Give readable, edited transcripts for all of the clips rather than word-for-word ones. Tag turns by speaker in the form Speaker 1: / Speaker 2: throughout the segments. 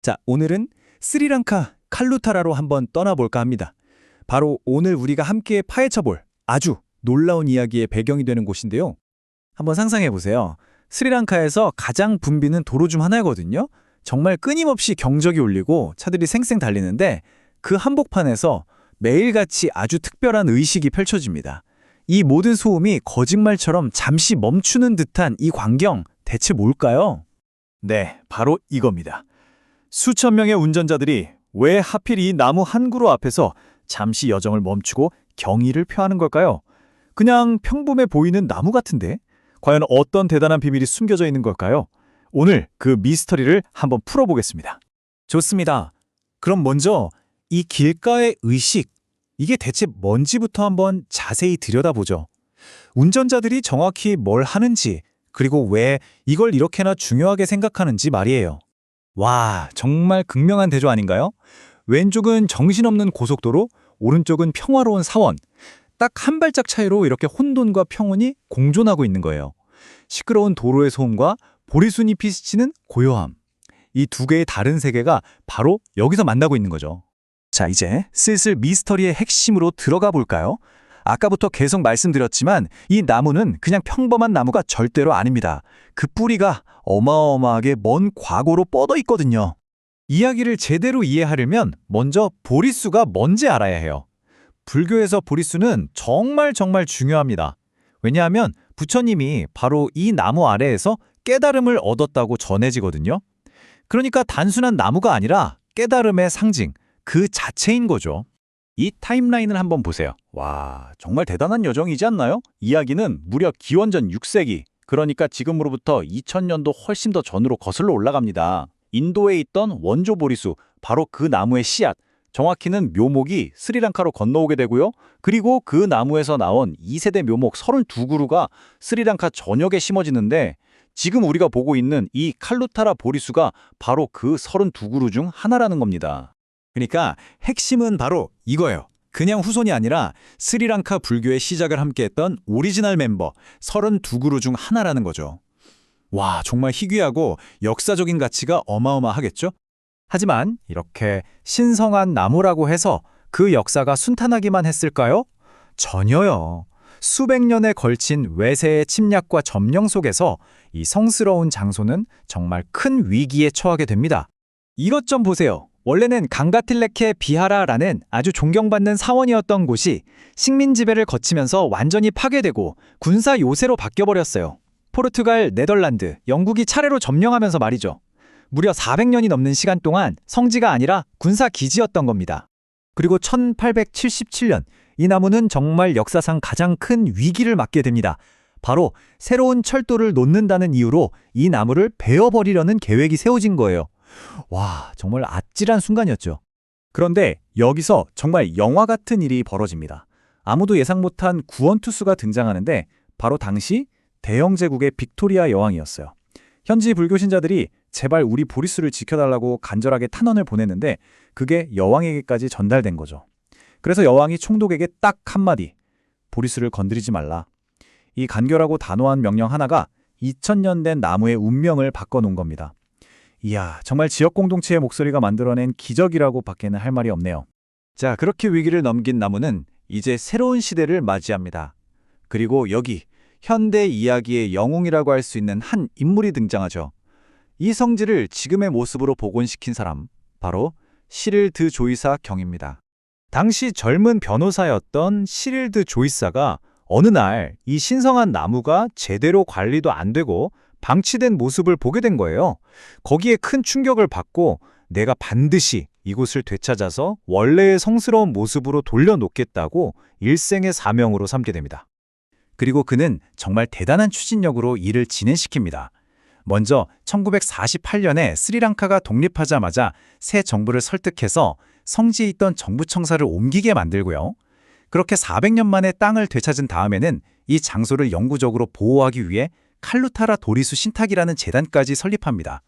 Speaker 1: 자, 오늘은 스리랑카 칼루타라로 한번 떠나볼까 합니다. 바로 오늘 우리가 함께 파헤쳐볼 아주 놀라운 이야기의 배경이 되는 곳인데요. 한번 상상해보세요. 스리랑카에서 가장 붐비는 도로 중 하나거든요. 정말 끊임없이 경적이 울리고 차들이 쌩쌩 달리는데 그 한복판에서 매일같이 아주 특별한 의식이 펼쳐집니다. 이 모든 소음이 거짓말처럼 잠시 멈추는 듯한 이 광경, 대체 뭘까요? 네, 바로 이겁니다. 수천 명의 운전자들이 왜 하필 이 나무 한 그루 앞에서 잠시 여정을 멈추고 경의를 표하는 걸까요? 그냥 평범해 보이는 나무 같은데? 과연 어떤 대단한 비밀이 숨겨져 있는 걸까요? 오늘 그 미스터리를 한번 풀어보겠습니다. 좋습니다. 그럼 먼저 이 길가의 의식, 이게 대체 뭔지부터 한번 자세히 들여다보죠. 운전자들이 정확히 뭘 하는지, 그리고 왜 이걸 이렇게나 중요하게 생각하는지 말이에요. 와, 정말 극명한 대조 아닌가요? 왼쪽은 정신없는 고속도로, 오른쪽은 평화로운 사원. 딱 한 발짝 차이로 이렇게 혼돈과 평온이 공존하고 있는 거예요. 시끄러운 도로의 소음과 보리순잎이 스치는 고요함. 이 두 개의 다른 세계가 바로 여기서 만나고 있는 거죠. 자, 이제 슬슬 미스터리의 핵심으로 들어가 볼까요? 아까부터 계속 말씀드렸지만 이 나무는 그냥 평범한 나무가 절대로 아닙니다. 그 뿌리가 어마어마하게 먼 과거로 뻗어 있거든요. 이야기를 제대로 이해하려면 먼저 보리수가 뭔지 알아야 해요. 불교에서 보리수는 정말 중요합니다. 왜냐하면 부처님이 바로 이 나무 아래에서 깨달음을 얻었다고 전해지거든요. 그러니까 단순한 나무가 아니라 깨달음의 상징, 그 자체인 거죠. 이 타임라인을 한번 보세요. 와, 정말 대단한 여정이지 않나요? 이야기는 무려 기원전 6세기, 그러니까 지금으로부터 2000년도 훨씬 더 전으로 거슬러 올라갑니다. 인도에 있던 원조 보리수, 바로 그 나무의 씨앗, 정확히는 묘목이 스리랑카로 건너오게 되고요. 그리고 그 나무에서 나온 2세대 묘목 32그루가 스리랑카 전역에 심어지는데 지금 우리가 보고 있는 이 칼루타라 보리수가 바로 그 32그루 중 하나라는 겁니다. 그러니까 핵심은 바로 이거예요. 그냥 후손이 아니라 스리랑카 불교의 시작을 함께했던 오리지널 멤버 32그루 중 하나라는 거죠. 와, 정말 희귀하고 역사적인 가치가 어마어마하겠죠? 하지만 이렇게 신성한 나무라고 해서 그 역사가 순탄하기만 했을까요? 전혀요. 수백 년에 걸친 외세의 침략과 점령 속에서 이 성스러운 장소는 정말 큰 위기에 처하게 됩니다. 이것 좀 보세요. 원래는 강가틸레케 비하라라는 아주 존경받는 사원이었던 곳이 식민 지배를 거치면서 완전히 파괴되고 군사 요새로 바뀌어버렸어요. 포르투갈, 네덜란드, 영국이 차례로 점령하면서 말이죠. 무려 400년이 넘는 시간 동안 성지가 아니라 군사 기지였던 겁니다. 그리고 1877년 이 나무는 정말 역사상 가장 큰 위기를 맞게 됩니다. 바로 새로운 철도를 놓는다는 이유로 이 나무를 베어버리려는 계획이 세워진 거예요. 와, 정말 아찔한 순간이었죠. 그런데 여기서 정말 영화 같은 일이 벌어집니다. 아무도 예상 못한 구원투수가 등장하는데 바로 당시 대영 제국의 빅토리아 여왕이었어요. 현지 불교 신자들이 제발 우리 보리수를 지켜달라고 간절하게 탄원을 보냈는데 그게 여왕에게까지 전달된 거죠. 그래서 여왕이 총독에게 딱 한마디, 보리수를 건드리지 말라. 이 간결하고 단호한 명령 하나가 2000년 된 나무의 운명을 바꿔놓은 겁니다. 이야, 정말 지역 공동체의 목소리가 만들어낸 기적이라고 밖에는 할 말이 없네요. 자, 그렇게 위기를 넘긴 나무는 이제 새로운 시대를 맞이합니다. 그리고 여기 현대 이야기의 영웅이라고 할 수 있는 한 인물이 등장하죠. 이 성지를 지금의 모습으로 복원시킨 사람, 바로 시릴드 조이사 경입니다. 당시 젊은 변호사였던 시릴드 조이사가 어느 날 이 신성한 나무가 제대로 관리도 안 되고 방치된 모습을 보게 된 거예요. 거기에 큰 충격을 받고 내가 반드시 이곳을 되찾아서 원래의 성스러운 모습으로 돌려놓겠다고 일생의 사명으로 삼게 됩니다. 그리고 그는 정말 대단한 추진력으로 일을 진행시킵니다. 먼저 1948년에 스리랑카가 독립하자마자 새 정부를 설득해서 성지에 있던 정부 청사를 옮기게 만들고요. 그렇게 400년 만에 땅을 되찾은 다음에는 이 장소를 영구적으로 보호하기 위해 칼루타라 도리수 신탁이라는 재단까지 설립합니다.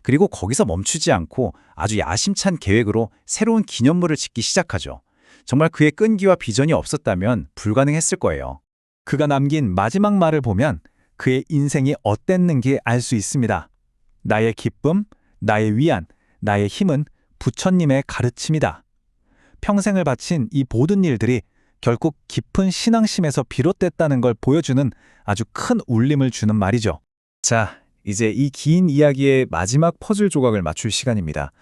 Speaker 1: 그리고 거기서 멈추지 않고 아주 야심찬 계획으로 새로운 기념물을 짓기 시작하죠. 정말 그의 끈기와 비전이 없었다면 불가능했을 거예요. 그가 남긴 마지막 말을 보면 그의 인생이 어땠는지 알 수 있습니다. 나의 기쁨, 나의 위안, 나의 힘은 부처님의 가르침이다. 평생을 바친 이 모든 일들이 결국 깊은 신앙심에서 비롯됐다는 걸 보여주는 아주 큰 울림을 주는 말이죠. 자, 이제 이 긴 이야기의 마지막 퍼즐 조각을 맞출 시간입니다.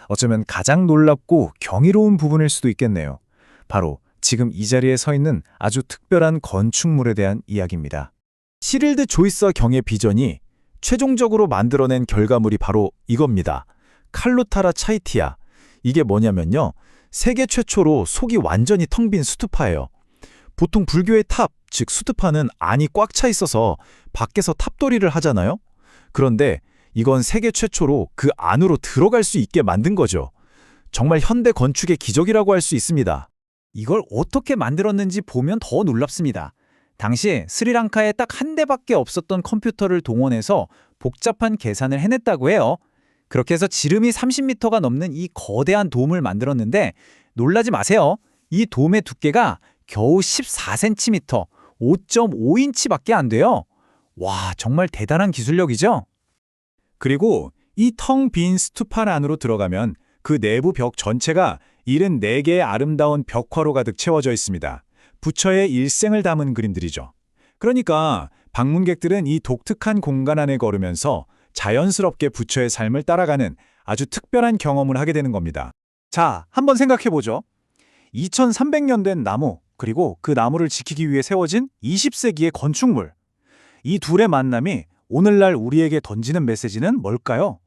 Speaker 1: 어쩌면 가장 놀랍고 경이로운 부분일 수도 있겠네요. 바로 지금 이 자리에 서 있는 아주 특별한 건축물에 대한 이야기입니다. 시릴드 조이스 경의 비전이 최종적으로 만들어낸 결과물이 바로 이겁니다. 칼루타라 차이티아. 이게 뭐냐면요. 세계 최초로 속이 완전히 텅 빈 수투파예요. 보통 불교의 탑, 즉 수투파는 안이 꽉 차 있어서 밖에서 탑돌이를 하잖아요. 그런데 이건 세계 최초로 그 안으로 들어갈 수 있게 만든 거죠. 정말 현대 건축의 기적이라고 할 수 있습니다. 이걸 어떻게 만들었는지 보면 더 놀랍습니다. 당시 스리랑카에 딱 한 대밖에 없었던 컴퓨터를 동원해서 복잡한 계산을 해냈다고 해요. 그렇게 해서 지름이 30m가 넘는 이 거대한 돔을 만들었는데 놀라지 마세요. 이 돔의 두께가 겨우 14cm, 5.5인치밖에 안 돼요. 와, 정말 대단한 기술력이죠? 그리고 이 텅 빈 스투판 안으로 들어가면 그 내부 벽 전체가 74개의 아름다운 벽화로 가득 채워져 있습니다. 부처의 일생을 담은 그림들이죠. 그러니까 방문객들은 이 독특한 공간 안에 걸으면서 자연스럽게 부처의 삶을 따라가는 아주 특별한 경험을 하게 되는 겁니다. 자, 한번 생각해보죠. 2300년 된 나무, 그리고 그 나무를 지키기 위해 세워진 20세기의 건축물. 이 둘의 만남이 오늘날 우리에게 던지는 메시지는 뭘까요?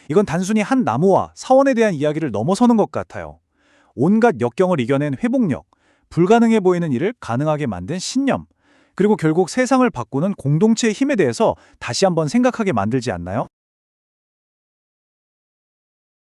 Speaker 1: 이건 단순히 한 나무와 사원에 대한 이야기를 넘어서는 것 같아요. 온갖 역경을 이겨낸 회복력, 불가능해 보이는 일을 가능하게 만든 신념, 그리고 결국 세상을 바꾸는 공동체의 힘에 대해서 다시 한번 생각하게 만들지 않나요?